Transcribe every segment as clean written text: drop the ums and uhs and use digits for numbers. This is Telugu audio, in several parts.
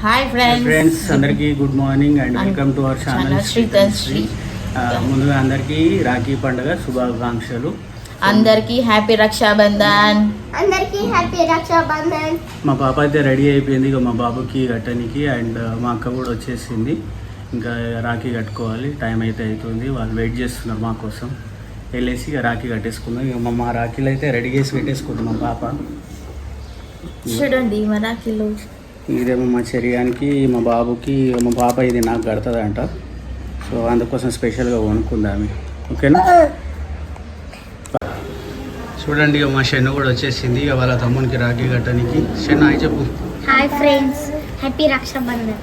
హాయ్ ఫ్రెండ్స్ అందరికీ good morning and welcome to our channel Shri. ముందుగా అందరికీ రాఖీ పండుగ శుభాకాంక్షలు. అందరికీ హ్యాపీ రక్షాబంధన్. మా పాప అయితే రెడీ అయిపోయింది ఇక మా బాబుకి కట్టడానికి, అండ్ మా అక్క కూడా వచ్చేసింది. ఇంకా రాఖీ కట్టుకోవాలి, టైం అయితే అవుతుంది, వాళ్ళు వెయిట్ చేస్తున్నారు మా కోసం. వెళ్ళేసి ఇక రాఖీ కట్టేసుకుందాం. ఇక మా రాఖీలు అయితే రెడీ చేసి పెట్టేసుకుందాం మా పాప. చూడండి మా రాఖీలు. ఇదేమో మా చెరియానికి, మా బాబుకి, మా పాప ఇది నాకు కడుతుందంట. సో అందుకోసం స్పెషల్గా కొనుక్కుందాము, ఓకేనా? చూడండి ఇక మా షెన్ను కూడా వచ్చేసింది ఇక వాళ్ళ తమ్మునికి రాఖీ కట్టడానికి. షెన్ను హాయ్ చెప్పు. Hi friends, happy Rakshabandhan.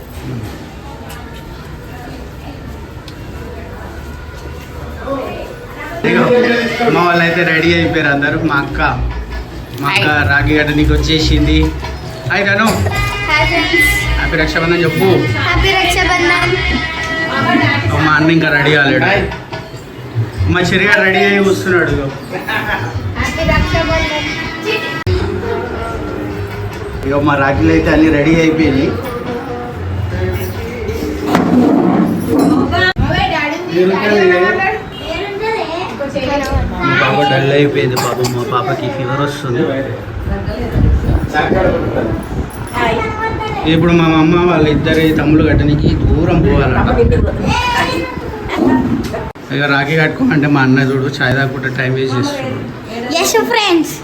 మా వాళ్ళు అయితే రెడీ అయిపోయారు అందరూ. మా అక్క రాఖీ కట్టడానికి వచ్చేసింది. హాయ్ రాను, హ్యాపీ రక్షాబంధన్ చెప్పు. హ్యాపీ రక్షాబంధన్. మా అన్న ఇంకా రెడీ కాలేడు, మా చెరిగా రెడీ అయ్యి వస్తున్నాడు. హ్యాపీ రక్షాబంధన్. ఇక మా రాఖీలు అయితే అన్ని రెడీ అయిపోయినాయి. మా పాప డల్ అయిపోయింది పాపం, మా పాపకి ఫీవర్ వస్తుంది. ఇప్పుడు మా అమ్మ వాళ్ళ ఇద్దరి తమ్ముళ్ళు కట్టడానికి దూరం పోవాలంట. ఇక రాఖీ కట్టుకోమంటే మా అన్న చూడు చాయ్ తాగుకుంటే టైం వేస్ట్ చేస్తున్నాడు. yes ఫ్రెండ్స్,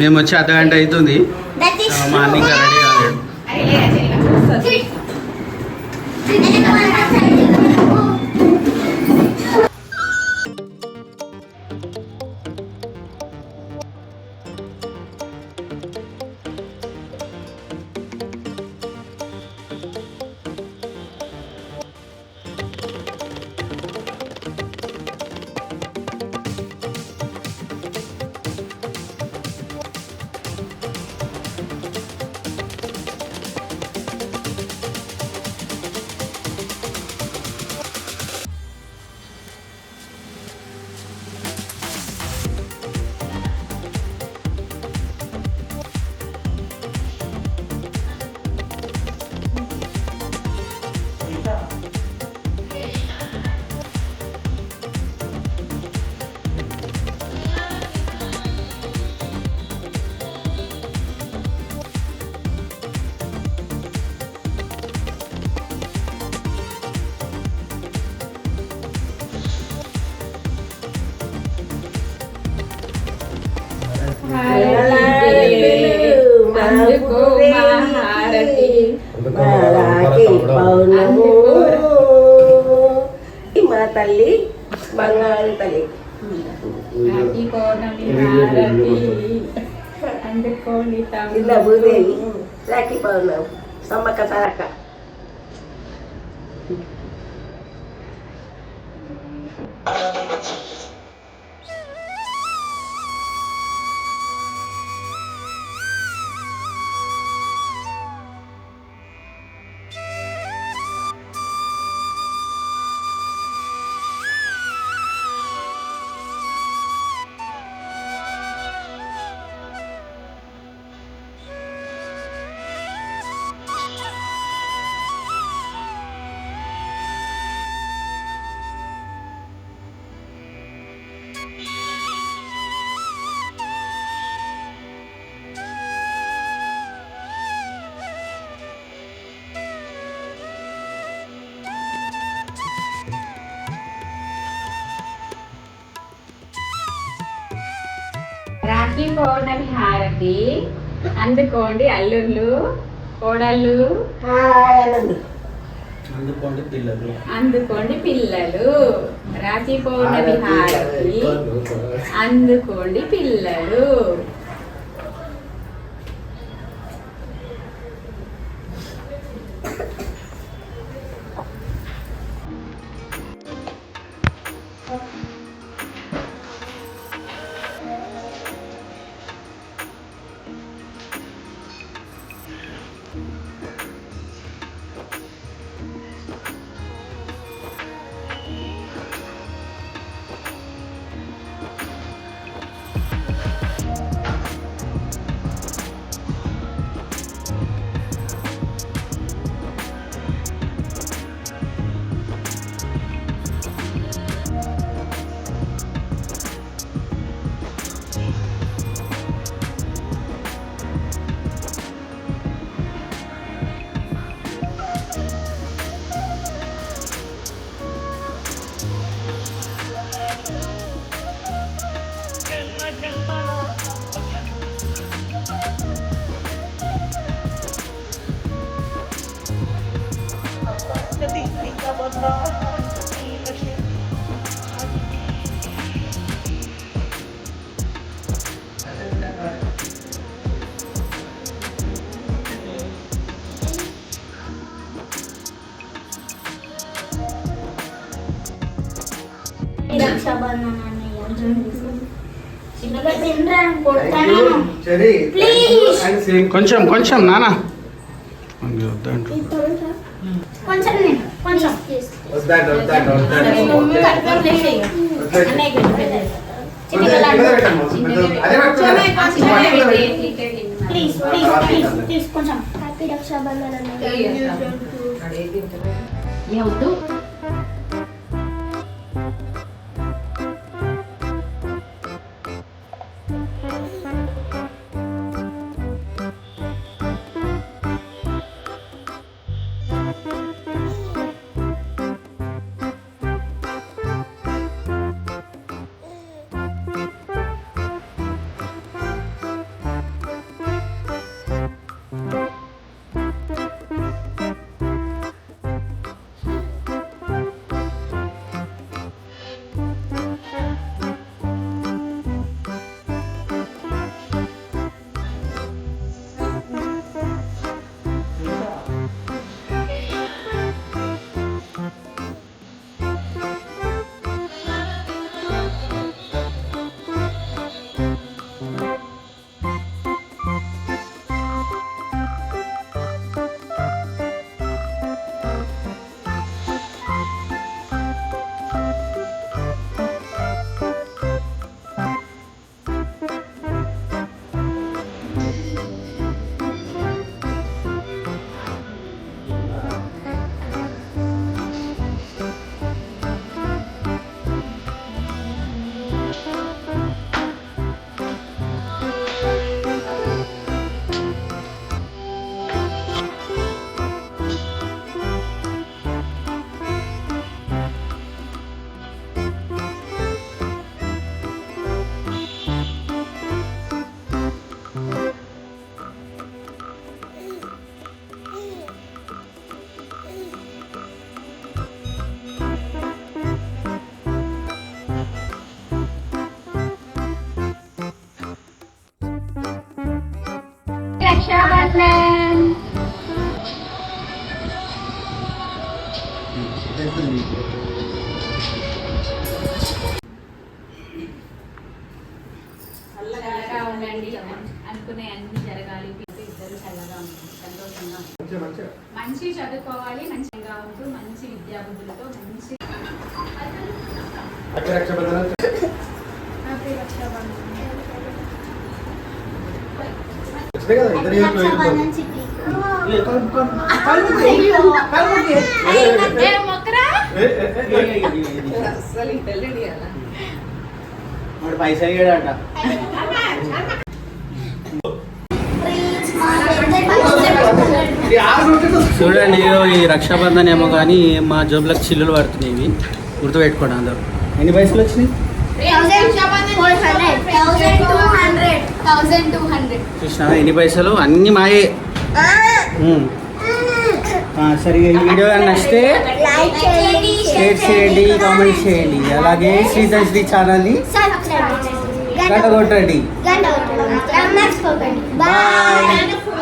మేము వచ్చి అర్ధగంట అవుతుంది, మా అన్న ఇంకా రెడీ కాలేడు. మా తల్లి బంగారు తల్లి ఇలా భూదేవి రాఖీ పౌర్ణమి సమ్మక్క సారక్క. రాఖీ పౌర్ణమి హారతి అందుకోండి అల్లుళ్ళు కోడళ్ళు, అందుకోండి పిల్లలు. రాఖీ పౌర్ణమి హారతి అందుకోండి పిల్లలు. రక్షాబంధన్ చిన్నగా తినరా కొడతాను ప్లీజ్ కొంచెం కొంచెం నానా వద్దంట కొంచెం నేను కొంచెం ప్లీజ్ ప్లీజ్ ప్లీజ్ ప్లీజ్ కొంచెం హ్యాపీ రక్షాబంధన్ అన్నయ్య వద్దు రక్షాబంధన్ చల్లగా ఉండండి అనుకునే అన్ని జరగాలి ఇద్దరు చల్లగా ఉంటుంది సంతోషంగా ఉంటుంది. మంచి చదువుకోవాలి మంచిగా ఉంటూ మంచి విద్యాబుద్ధులతో మంచి హ్యాపీ రక్షాబంధన్ రక్షాబంధన్ చిట్టి పైసా ఇయ్యాడట చూడండి ఈ రక్షాబంధన్ ఏమో కానీ మా జోబులకు చిల్లులు పడుతున్నాయి. గుర్తుపెట్టుకోండి అందరూ. ఎన్ని పైసలు వచ్చినాయి? 1200 చూసినా ఎన్ని పైసలు అన్ని మాయే. సరిగా ఈ వీడియో నచ్చితే లైక్ చేయండి షేర్ చేయండి కామెంట్ చేయండి. అలాగే శ్రీ ఛానల్ని సబ్స్క్రైబ్ చేయండి గంట కొట్టండి. మర్చిపోకండి. బాయ్. బాయ్.